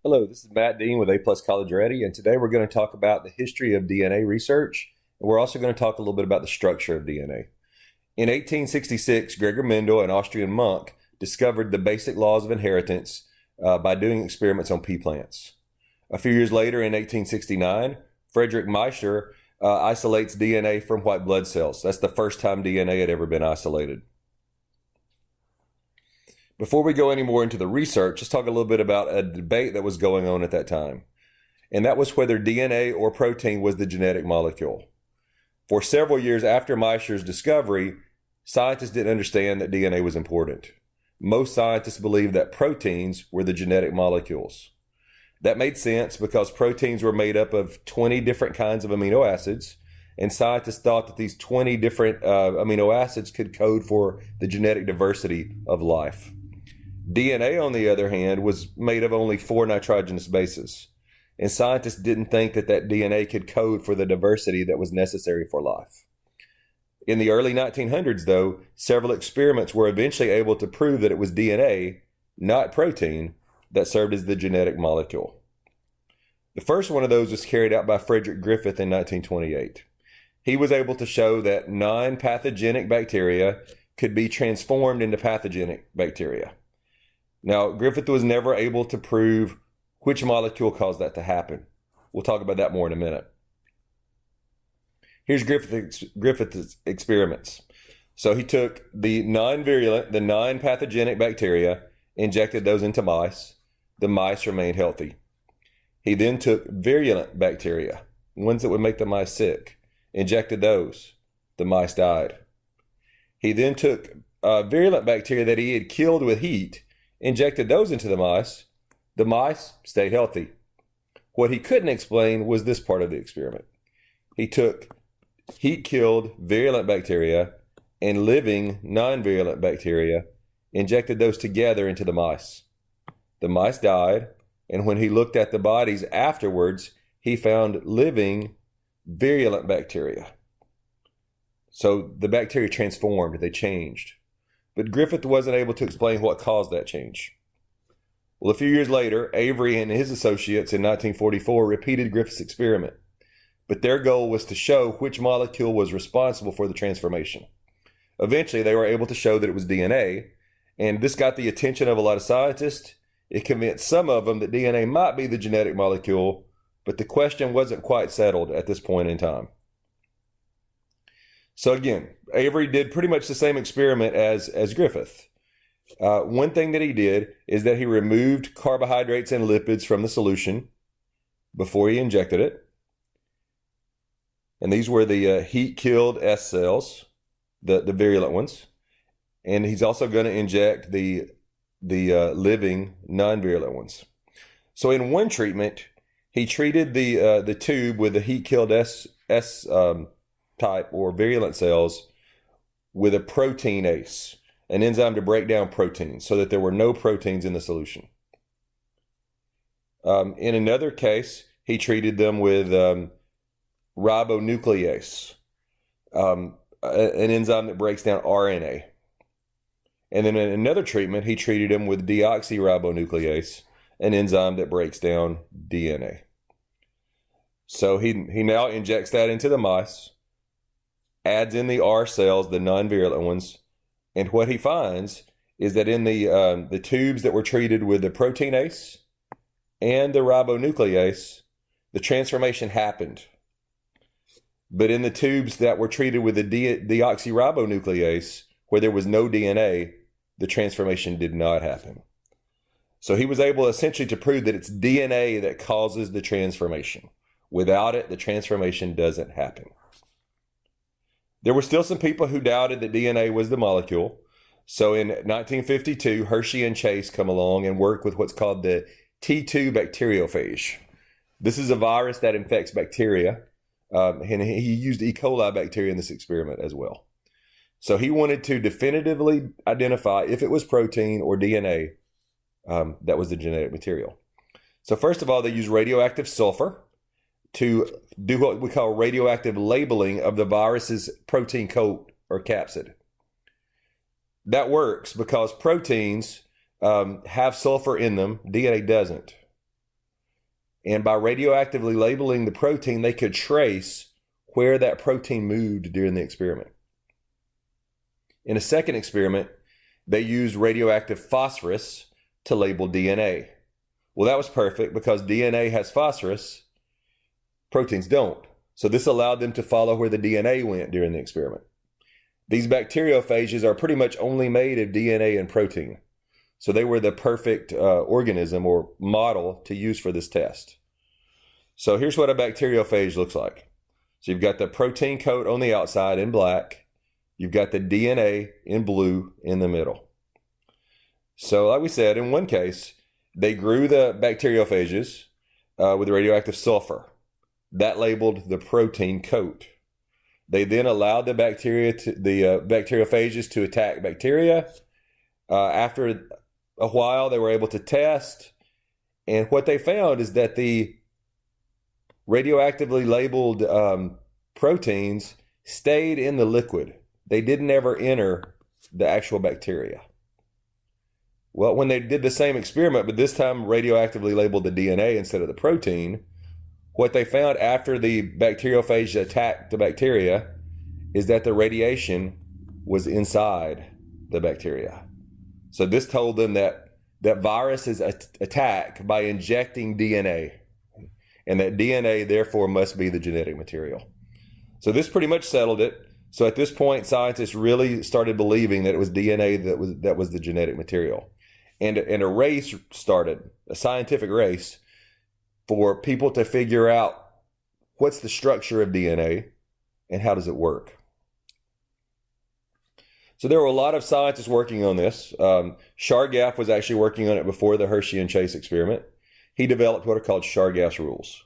Hello, this is Matt Dean with A Plus College Ready, and today we're going to talk about the history of DNA research, and we're also going to talk a little bit about the structure of DNA. In 1866, Gregor Mendel, an Austrian monk, discovered the basic laws of inheritance by doing experiments on pea plants. A few years later, in 1869, Frederick Miescher isolates DNA from white blood cells. That's the first time DNA had ever been isolated. Before we go any more into the research, let's talk a little bit about a debate that was going on at that time. And that was whether DNA or protein was the genetic molecule. For several years after Miescher's discovery, scientists didn't understand that DNA was important. Most scientists believed that proteins were the genetic molecules. That made sense because proteins were made up of 20 different kinds of amino acids, and scientists thought that these 20 different amino acids could code for the genetic diversity of life. DNA, on the other hand, was made of only 4 nitrogenous bases, and scientists didn't think that DNA could code for the diversity that was necessary for life. In the early 1900s, though, several experiments were eventually able to prove that it was DNA, not protein, that served as the genetic molecule. The first one of those was carried out by Frederick Griffith in 1928. He was able to show that non-pathogenic bacteria could be transformed into pathogenic bacteria. Now, Griffith was never able to prove which molecule caused that to happen. We'll talk about that more in a minute. Here's Griffith's experiments. So he took the non-virulent, the non-pathogenic bacteria, injected those into mice. The mice remained healthy. He then took virulent bacteria, ones that would make the mice sick, injected those. The mice died. He then took virulent bacteria that he had killed with heat, injected those into the mice stayed healthy. What he couldn't explain was this part of the experiment. He took heat-killed virulent bacteria and living non-virulent bacteria, injected those together into the mice. The mice died, and when he looked at the bodies afterwards, he found living virulent bacteria. So the bacteria transformed, they changed. But Griffith wasn't able to explain what caused that change. Well, a few years later, Avery and his associates in 1944 repeated Griffith's experiment, but their goal was to show which molecule was responsible for the transformation. Eventually, they were able to show that it was DNA, and this got the attention of a lot of scientists. It convinced some of them that DNA might be the genetic molecule, but the question wasn't quite settled at this point in time. So again, Avery did pretty much the same experiment as Griffith. One thing that he did is that he removed carbohydrates and lipids from the solution before he injected it. And these were the heat-killed S cells, the virulent ones. And he's also going to inject the living non-virulent ones. So in one treatment, he treated the tube with the heat-killed S type or virulent cells with a proteinase, an enzyme to break down proteins, so that there were no proteins in the solution. In another case, he treated them with ribonuclease, an enzyme that breaks down RNA. And then in another treatment, he treated them with deoxyribonuclease, an enzyme that breaks down DNA. So he now injects that into the mice, adds in the R cells, the non-virulent ones, and what he finds is that in the tubes that were treated with the proteinase and the ribonuclease, the transformation happened. But in the tubes that were treated with the deoxyribonuclease, where there was no DNA, the transformation did not happen. So he was able essentially to prove that it's DNA that causes the transformation. Without it, the transformation doesn't happen. There were still some people who doubted that DNA was the molecule. So in 1952, Hershey and Chase come along and work with what's called the T2 bacteriophage. This is a virus that infects bacteria. And he used E. coli bacteria in this experiment as well. So he wanted to definitively identify if it was protein or DNA that was the genetic material. So first of all, they used radioactive sulfur to do what we call radioactive labeling of the virus's protein coat or capsid. That works because proteins have sulfur in them. DNA doesn't. And by radioactively labeling the protein, they could trace where that protein moved during the experiment. In a second experiment, they used radioactive phosphorus to label DNA. Well, that was perfect because DNA has phosphorus, proteins don't. So this allowed them to follow where the DNA went during the experiment. These bacteriophages are pretty much only made of DNA and protein. So they were the perfect organism or model to use for this test. So here's what a bacteriophage looks like. So you've got the protein coat on the outside in black. You've got the DNA in blue in the middle. So like we said, in one case, they grew the bacteriophages with radioactive sulfur. That labeled the protein coat. They then allowed the bacteriophages to attack bacteria. After a while, they were able to test. And what they found is that the radioactively labeled proteins stayed in the liquid. They didn't ever enter the actual bacteria. Well, when they did the same experiment, but this time radioactively labeled the DNA instead of the protein, what they found after the bacteriophage attacked the bacteria is that the radiation was inside the bacteria. So this told them that viruses attack by injecting DNA, and that DNA therefore must be the genetic material. So this pretty much settled it. So at this point, scientists really started believing that it was DNA that was the genetic material. And a race started, a scientific race, for people to figure out what's the structure of DNA and how does it work. So there were a lot of scientists working on this. Chargaff was actually working on it before the Hershey and Chase experiment. He developed what are called Chargaff's rules.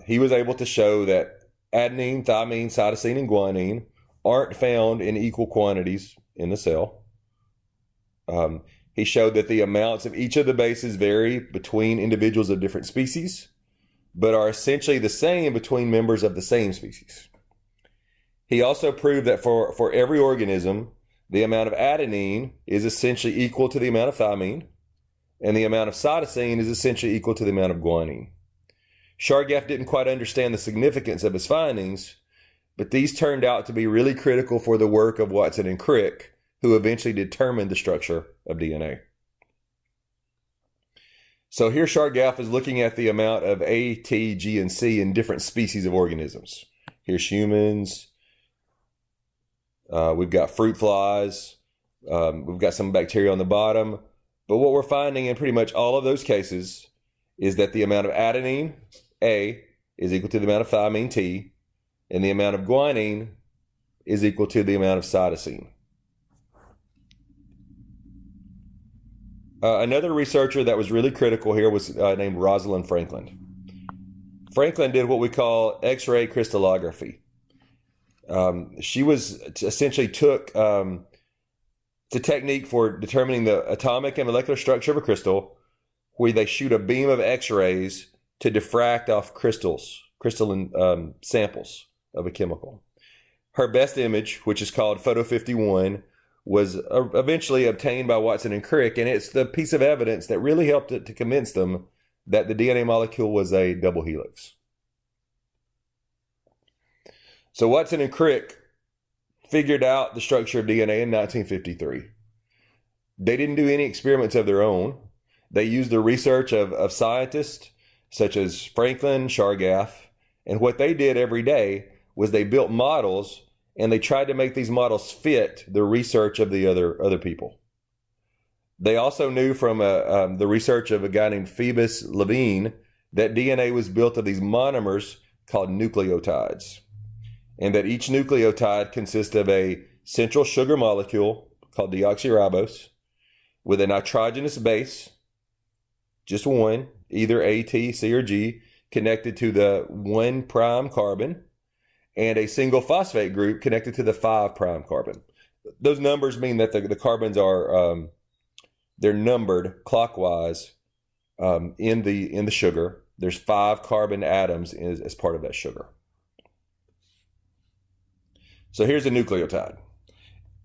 He was able to show that adenine, thymine, cytosine, and guanine aren't found in equal quantities in the cell. He showed that the amounts of each of the bases vary between individuals of different species, but are essentially the same between members of the same species. He also proved that for every organism, the amount of adenine is essentially equal to the amount of thymine, and the amount of cytosine is essentially equal to the amount of guanine. Chargaff didn't quite understand the significance of his findings, but these turned out to be really critical for the work of Watson and Crick, who eventually determined the structure of DNA. So here Chargaff is looking at the amount of A, T, G, and C in different species of organisms. Here's humans. We've got fruit flies. We've got some bacteria on the bottom. But what we're finding in pretty much all of those cases is that the amount of adenine, A, is equal to the amount of thymine, T, and the amount of guanine is equal to the amount of cytosine. Another researcher that was really critical here was named Rosalind Franklin. Franklin did what we call X-ray crystallography. She essentially took the technique for determining the atomic and molecular structure of a crystal, where they shoot a beam of X-rays to diffract off crystalline samples of a chemical. Her best image, which is called Photo 51, was eventually obtained by Watson and Crick, and it's the piece of evidence that really helped to convince them that the DNA molecule was a double helix. So Watson and Crick figured out the structure of DNA in 1953. They didn't do any experiments of their own. They used the research of scientists such as Franklin, Chargaff, and what they did every day was they built models and they tried to make these models fit the research of the other people. They also knew from the research of a guy named Phoebus Levine that DNA was built of these monomers called nucleotides, and that each nucleotide consists of a central sugar molecule called deoxyribose with a nitrogenous base, just one, either A, T, C, or G, connected to the 1' carbon, and a single phosphate group connected to the 5' carbon. Those numbers mean that the carbons are they're numbered clockwise in the sugar. There's 5 carbon atoms as part of that sugar. So here's a nucleotide.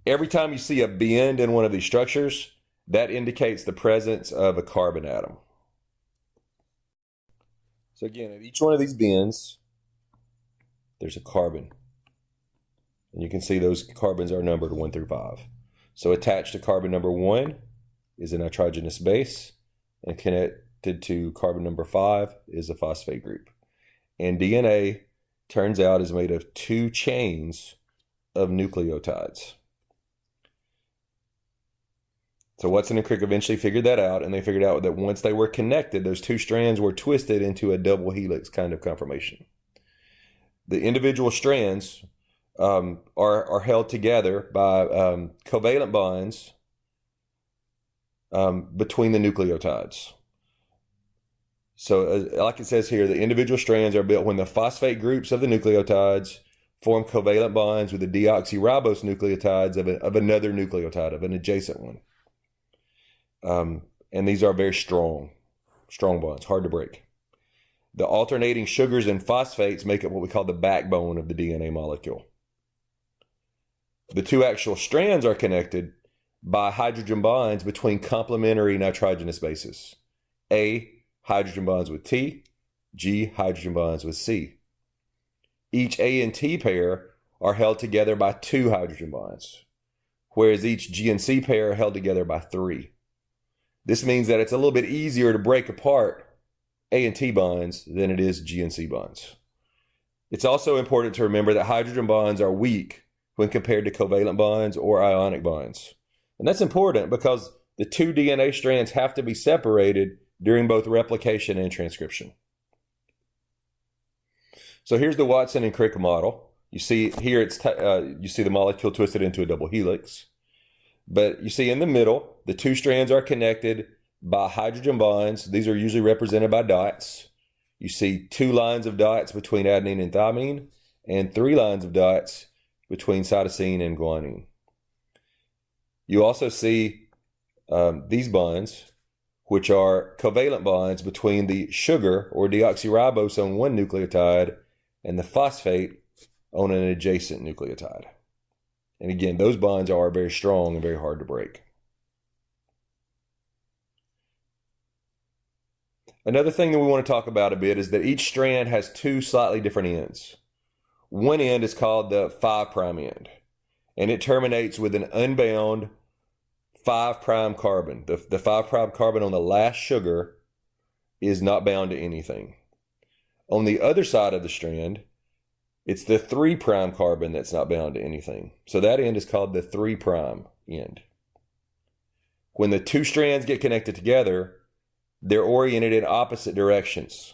Every time you see a bend in one of these structures, that indicates the presence of a carbon atom. So again, at each one of these bins, there's a carbon. And you can see those carbons are numbered 1 through 5. So attached to carbon number 1 is a nitrogenous base, and connected to carbon number 5 is a phosphate group. And DNA, turns out, is made of 2 chains of nucleotides. So Watson and Crick eventually figured that out, and they figured out that once they were connected, those 2 strands were twisted into a double helix kind of conformation. The individual strands are held together by covalent bonds between the nucleotides. So like it says here, the individual strands are built when the phosphate groups of the nucleotides form covalent bonds with the deoxyribose nucleotides of another nucleotide, of an adjacent one. And these are very strong bonds, hard to break. The alternating sugars and phosphates make up what we call the backbone of the DNA molecule. The 2 actual strands are connected by hydrogen bonds between complementary nitrogenous bases. A, hydrogen bonds with T, G, hydrogen bonds with C. Each A and T pair are held together by 2 hydrogen bonds, whereas each G and C pair are held together by 3. This means that it's a little bit easier to break apart A and T bonds than it is G and C bonds. It's also important to remember that hydrogen bonds are weak when compared to covalent bonds or ionic bonds. And that's important because the 2 DNA strands have to be separated during both replication and transcription. So here's the Watson and Crick model. You see here you see the molecule twisted into a double helix. But you see in the middle, the 2 strands are connected by hydrogen bonds. These are usually represented by dots. You see 2 lines of dots between adenine and thymine, and 3 lines of dots between cytosine and guanine. You also see these bonds, which are covalent bonds between the sugar or deoxyribose on one nucleotide and the phosphate on an adjacent nucleotide. And again, those bonds are very strong and very hard to break. Another thing that we want to talk about a bit is that each strand has 2 slightly different ends. One end is called the 5' end, and it terminates with an unbound 5' carbon. The 5' carbon on the last sugar is not bound to anything. On the other side of the strand, it's the 3' carbon that's not bound to anything. So that end is called the 3' end. When the 2 strands get connected together, they're oriented in opposite directions.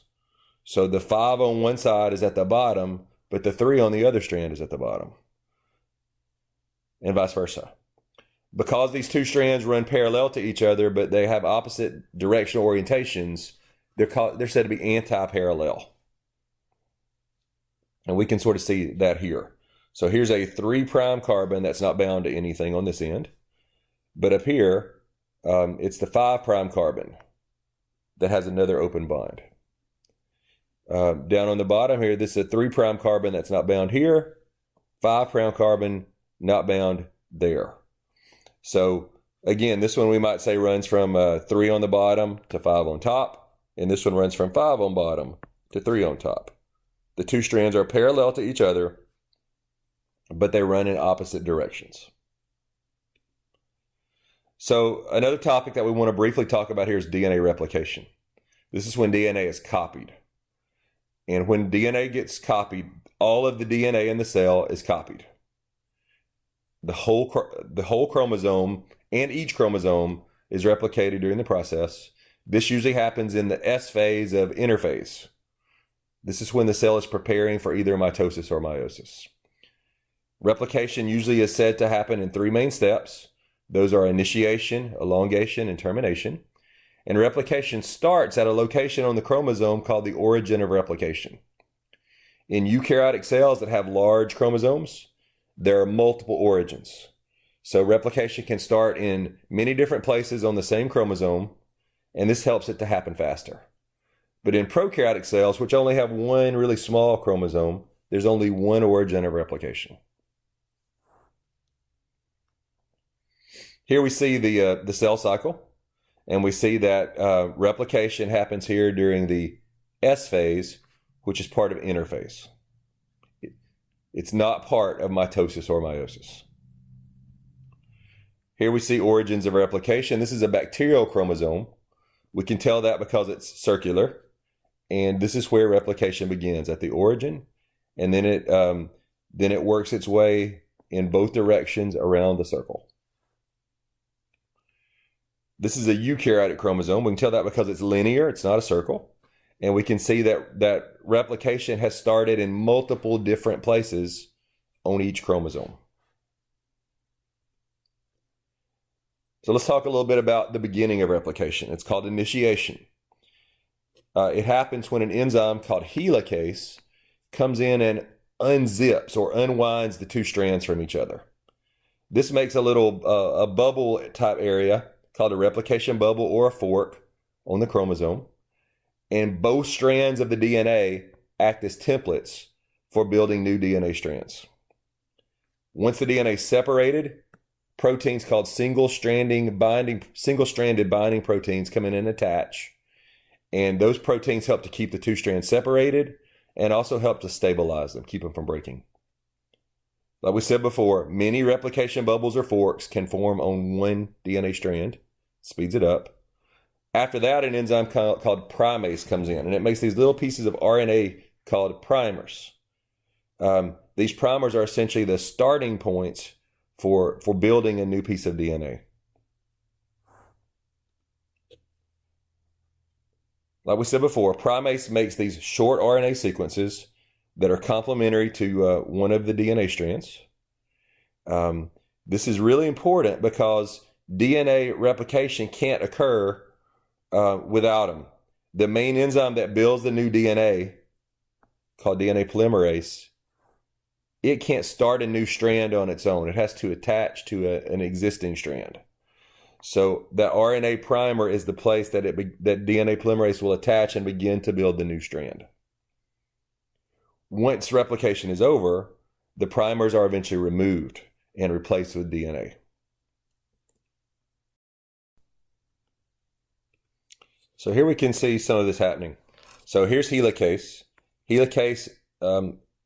So the 5 on one side is at the bottom, but the 3 on the other strand is at the bottom, and vice versa. Because these 2 strands run parallel to each other, but they have opposite directional orientations, they're said to be anti-parallel. And we can sort of see that here. So here's a 3' carbon that's not bound to anything on this end. But up here, it's the 5' carbon that has another open bond. Down on the bottom here, this is a 3' carbon that's not bound here. 5' carbon not bound there. So again, this one we might say runs from 3 on the bottom to 5 on top. And this one runs from 5 on bottom to 3 on top. The 2 strands are parallel to each other, but they run in opposite directions. So another topic that we want to briefly talk about here is DNA replication. This is when DNA is copied. And when DNA gets copied, all of the DNA in the cell is copied. The whole chromosome and each chromosome is replicated during the process. This usually happens in the S phase of interphase. This is when the cell is preparing for either mitosis or meiosis. Replication usually is said to happen in 3 main steps. Those are initiation, elongation, and termination. And replication starts at a location on the chromosome called the origin of replication. In eukaryotic cells that have large chromosomes, there are multiple origins. So replication can start in many different places on the same chromosome, and this helps it to happen faster. But in prokaryotic cells, which only have one really small chromosome, there's only one origin of replication. Here we see the cell cycle, and we see that replication happens here during the S phase, which is part of interphase. It's not part of mitosis or meiosis. Here we see origins of replication. This is a bacterial chromosome. We can tell that because it's circular. And this is where replication begins, at the origin. And then it works its way in both directions around the circle. This is a eukaryotic chromosome. We can tell that because it's linear. It's not a circle. And we can see that replication has started in multiple different places on each chromosome. So let's talk a little bit about the beginning of replication. It's called initiation. It happens when an enzyme called helicase comes in and unzips or unwinds the two strands from each other. This makes a little a bubble type area called a replication bubble or a fork on the chromosome. And both strands of the DNA act as templates for building new DNA strands. Once the DNA is separated, proteins called single-stranded binding proteins come in and attach. And those proteins help to keep the two strands separated and also help to stabilize them, keep them from breaking. Like we said before, many replication bubbles or forks can form on one DNA strand, speeds it up. After that, an enzyme called primase comes in, and it makes these little pieces of RNA called primers. These primers are essentially the starting points for building a new piece of DNA. Like we said before, primase makes these short RNA sequences that are complementary to one of the DNA strands. This is really important because DNA replication can't occur without them. The main enzyme that builds the new DNA, called DNA polymerase, it can't start a new strand on its own. It has to attach to an existing strand. So the RNA primer is the place that DNA polymerase will attach and begin to build the new strand. Once replication is over, the primers are eventually removed and replaced with DNA. So here we can see some of this happening. So here's helicase. Helicase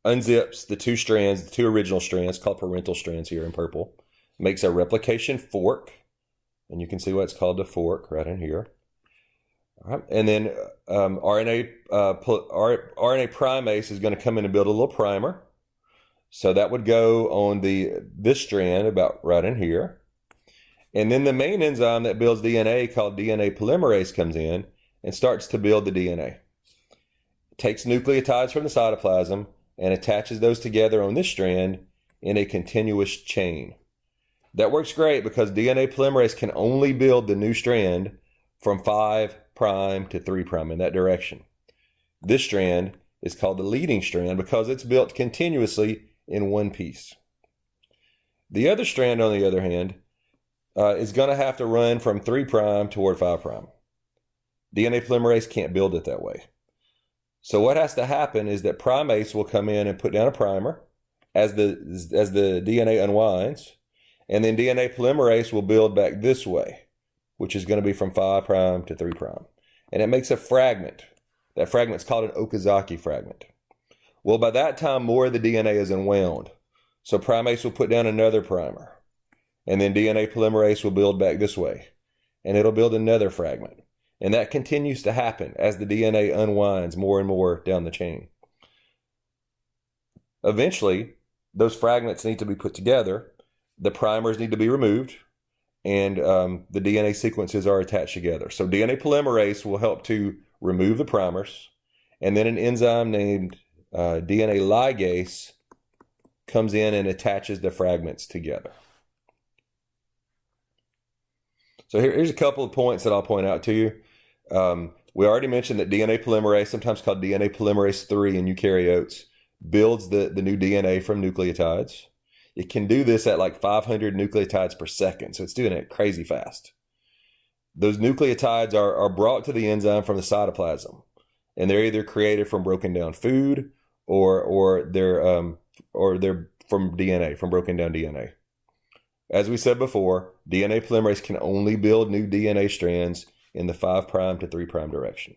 unzips the two original strands, called parental strands here in purple, makes a replication fork, and you can see why it's called a fork right in here. All right. And then RNA primase is going to come in and build a little primer. So that would go on this strand about right in here. And then the main enzyme that builds DNA, called DNA polymerase, comes in and starts to build the DNA. It takes nucleotides from the cytoplasm and attaches those together on this strand in a continuous chain. That works great because DNA polymerase can only build the new strand from 5' to 3' in that direction. This strand is called the leading strand because it's built continuously in one piece. The other strand, on the other hand, is going to have to run from 3' toward 5'. DNA polymerase can't build it that way. So what has to happen is that primase will come in and put down a primer as the DNA unwinds, and then DNA polymerase will build back this way, which is going to be from 5' to 3'. And it makes a fragment. That fragment is called an Okazaki fragment. Well, by that time, more of the DNA is unwound. So primase will put down another primer. And then DNA polymerase will build back this way. And it'll build another fragment. And that continues to happen as the DNA unwinds more and more down the chain. Eventually, those fragments need to be put together. The primers need to be removed. And the DNA sequences are attached together. So DNA polymerase will help to remove the primers. And then an enzyme named DNA ligase comes in and attaches the fragments together. So here's a couple of points that I'll point out to you. We already mentioned that DNA polymerase, sometimes called DNA polymerase 3 in eukaryotes, builds the new DNA from nucleotides. It can do this at like 500 nucleotides per second, so it's doing it crazy fast. Those nucleotides are brought to the enzyme from the cytoplasm, and they're either created from broken down food or they're from DNA, from broken down DNA. As we said before, DNA polymerase can only build new DNA strands in the 5' to 3' direction.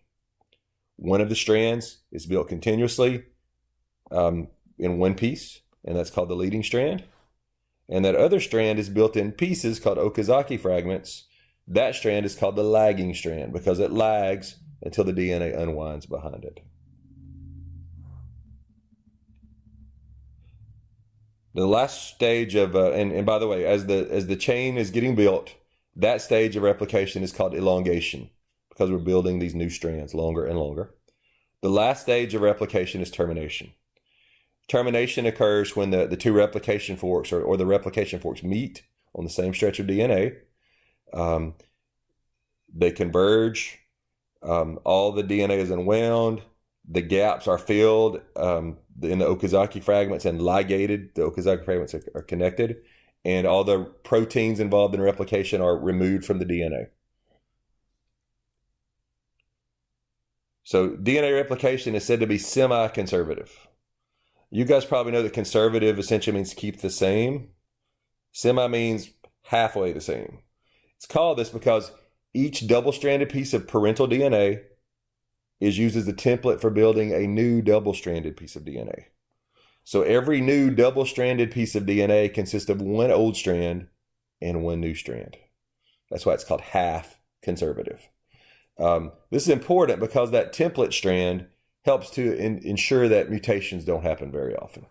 One of the strands is built continuously in one piece, and that's called the leading strand. And that other strand is built in pieces called Okazaki fragments. That strand is called the lagging strand because it lags until the DNA unwinds behind it. The last stage of, and by the way, as the chain is getting built, that stage of replication is called elongation because we're building these new strands longer and longer. The last stage of replication is termination. Termination occurs when the two replication forks or the replication forks meet on the same stretch of DNA. They converge. All the DNA is unwound. The gaps are filled in the Okazaki fragments and ligated. The Okazaki fragments are connected. And all the proteins involved in replication are removed from the DNA. So DNA replication is said to be semi-conservative. You guys probably know that conservative essentially means keep the same. Semi means halfway the same. It's called this because each double-stranded piece of parental DNA is used as a template for building a new double-stranded piece of DNA. So every new double-stranded piece of DNA consists of one old strand and one new strand. That's why it's called half conservative. This is important because that template strand helps to ensure that mutations don't happen very often.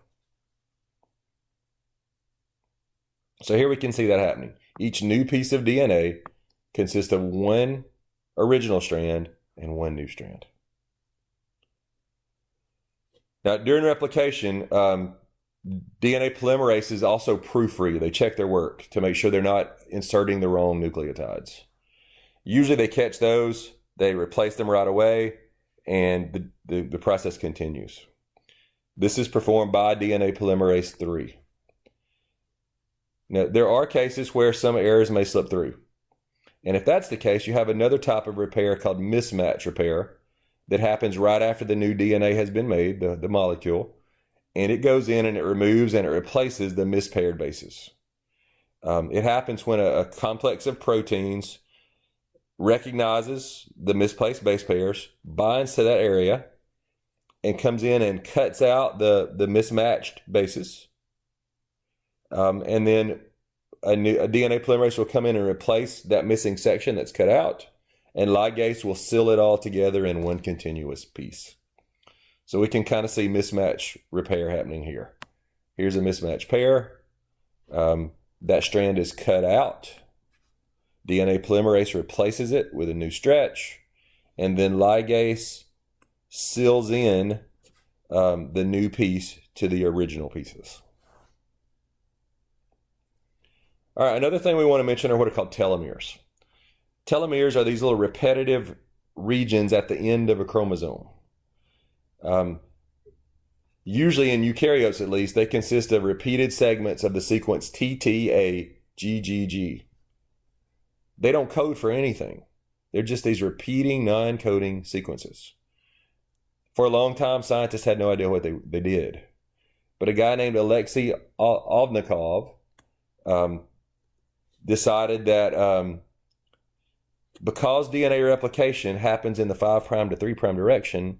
So here we can see that happening. Each new piece of DNA consists of one original strand and one new strand. Now, during replication, DNA polymerases also proofread. They check their work to make sure they're not inserting the wrong nucleotides. Usually they catch those, they replace them right away, and the process continues. This is performed by DNA polymerase 3. Now, there are cases where some errors may slip through. And if that's the case, you have another type of repair called mismatch repair that happens right after the new DNA has been made, the molecule, and it goes in and it removes and it replaces the mispaired bases. It happens when a complex of proteins recognizes the misplaced base pairs, binds to that area, and comes in and cuts out the mismatched bases. And then a DNA polymerase will come in and replace that missing section that's cut out, and ligase will seal it all together in one continuous piece. So we can kind of see mismatch repair happening here. Here's a mismatch pair. That strand is cut out. DNA polymerase replaces it with a new stretch, and then ligase seals in the new piece to the original pieces. All right, another thing we want to mention are what are called telomeres. Telomeres are these little repetitive regions at the end of a chromosome. Usually in eukaryotes at least, they consist of repeated segments of the sequence TTAGGG. They don't code for anything. They're just these repeating non-coding sequences. For a long time, scientists had no idea what they did. But a guy named Alexei Ovnikov decided that because DNA replication happens in the 5' to 3' direction,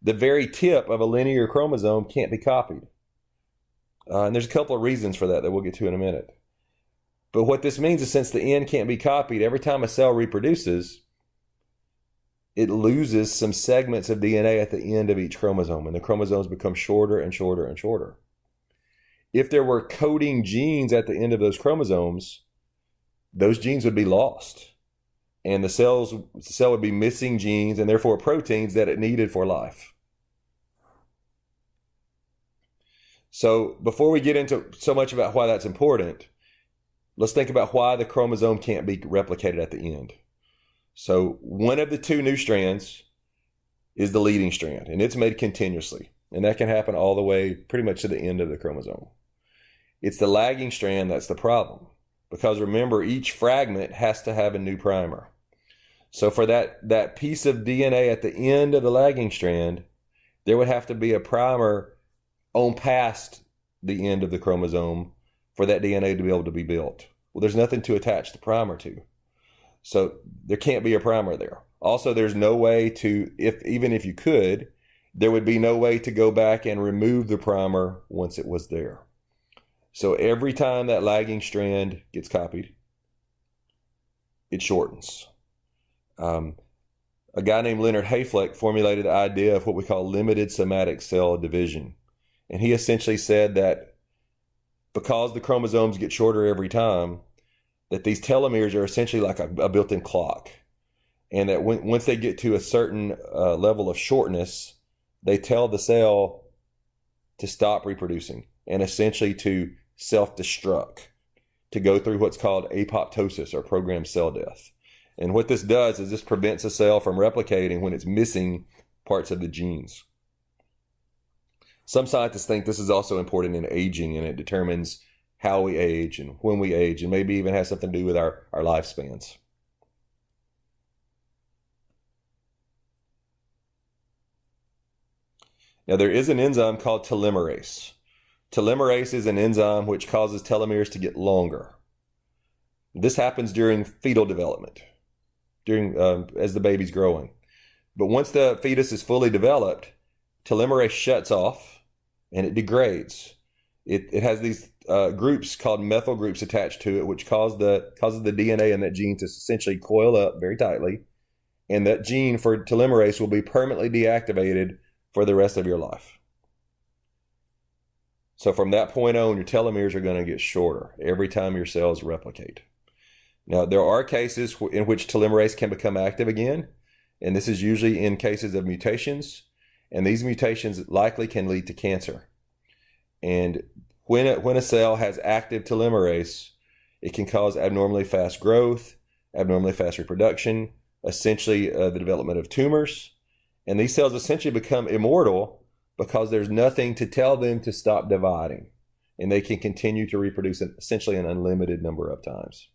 the very tip of a linear chromosome can't be copied. And there's a couple of reasons for that we'll get to in a minute. But what this means is since the end can't be copied, every time a cell reproduces, it loses some segments of DNA at the end of each chromosome, and the chromosomes become shorter and shorter and shorter. If there were coding genes at the end of those chromosomes, those genes would be lost. And the cell would be missing genes and therefore proteins that it needed for life. So before we get into so much about why that's important, let's think about why the chromosome can't be replicated at the end. So one of the two new strands is the leading strand, and it's made continuously. And that can happen all the way pretty much to the end of the chromosome. It's the lagging strand that's the problem. Because remember, each fragment has to have a new primer. So for that piece of DNA at the end of the lagging strand, there would have to be a primer on past the end of the chromosome for that DNA to be able to be built. Well, there's nothing to attach the primer to. So there can't be a primer there. Also, there's no way to, even if you could, there would be no way to go back and remove the primer once it was there. So every time that lagging strand gets copied, it shortens. A guy named Leonard Hayflick formulated the idea of what we call limited somatic cell division. And he essentially said that because the chromosomes get shorter every time, that these telomeres are essentially like a built-in clock. And that once they get to a certain level of shortness, they tell the cell to stop reproducing and essentially to self-destruct, to go through what's called apoptosis or programmed cell death. And what this does is this prevents a cell from replicating when it's missing parts of the genes. Some scientists think this is also important in aging, and it determines how we age and when we age, and maybe even has something to do with our lifespans. Now, there is an enzyme called telomerase. Telomerase is an enzyme which causes telomeres to get longer. This happens during fetal development, as the baby's growing. But once the fetus is fully developed, telomerase shuts off and it degrades. It has these groups called methyl groups attached to it, which causes the DNA in that gene to essentially coil up very tightly. And that gene for telomerase will be permanently deactivated for the rest of your life. So from that point on, your telomeres are going to get shorter every time your cells replicate. Now, there are cases in which telomerase can become active again, and this is usually in cases of mutations, and these mutations likely can lead to cancer. And when a cell has active telomerase, it can cause abnormally fast growth, abnormally fast reproduction, essentially the development of tumors. And these cells essentially become immortal because there's nothing to tell them to stop dividing. And they can continue to reproduce essentially an unlimited number of times.